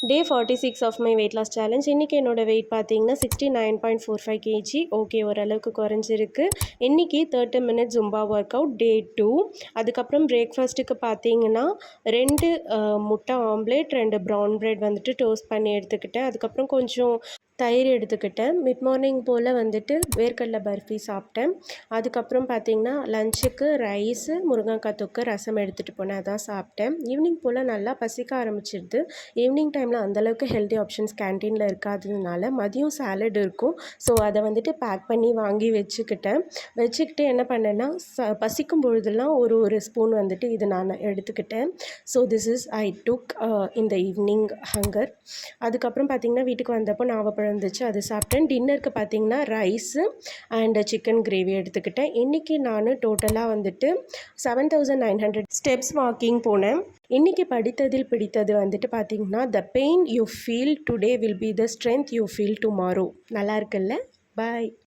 Day 46 of my weight loss challenge. இன்றைக்கி என்னோட wait பார்த்தீங்கன்னா 69.45 கேஜி. ஓகே, ஓரளவுக்கு குறைஞ்சிருக்கு. இன்றைக்கி 30 மினிட்ஸ் ஜும்பா ஒர்க் அவுட் டே 2. அதுக்கப்புறம் பிரேக்ஃபாஸ்ட்டுக்கு பார்த்தீங்கன்னா 2 முட்டை ஆம்லேட், 2 ப்ரௌன் பிரெட் வந்துட்டு டோஸ்ட் பண்ணி எடுத்துக்கிட்டேன். அதுக்கப்புறம் கொஞ்சம் தயிர் எடுத்துக்கிட்டேன். மிட் மார்னிங் போல் வந்துட்டு வேர்க்கடலை பர்ஃபி சாப்பிட்டேன். அதுக்கப்புறம் பார்த்திங்கன்னா லஞ்சுக்கு ரைஸு, முருங்கைக்காய் தொக்கு, ரசம் எடுத்துகிட்டு போனேன், அதான் சாப்பிட்டேன். ஈவினிங் போல் நல்லா பசிக்க ஆரம்பிச்சிடுது. ஈவினிங் டைமில் அந்தளவுக்கு ஹெல்த்தி ஆப்ஷன்ஸ் கேன்டீனில் இருக்காததுனால மதியம் சாலட் இருக்கும். ஸோ அதை வந்துட்டு பேக் பண்ணி வாங்கி வச்சுக்கிட்டு என்ன பண்ணேன்னா பசிக்கும் பொழுதெல்லாம் ஒரு ஸ்பூன் வந்துட்டு இது நான் எடுத்துக்கிட்டேன். ஸோ திஸ் இஸ் ஐ டுக் இந்த ஈவினிங் ஹங்கர். அதுக்கப்புறம் பார்த்திங்கன்னா வீட்டுக்கு வந்தப்போ நாவப்பழம் இருந்துச்சு, அது சாப்பிட்டேன். டின்னருக்கு பார்த்திங்கன்னா ரைஸு அண்ட் சிக்கன் கிரேவி எடுத்துக்கிட்டேன். இன்றைக்கி நான் டோட்டலாக வந்துட்டு 7900 ஸ்டெப்ஸ் வாக்கிங் போனேன். இன்றைக்கி படித்ததில் பிடித்தது வந்துட்டு பார்த்திங்கன்னா the pain you feel today will be the strength you feel tomorrow. நல்லா இருக்குல்ல? பாய்.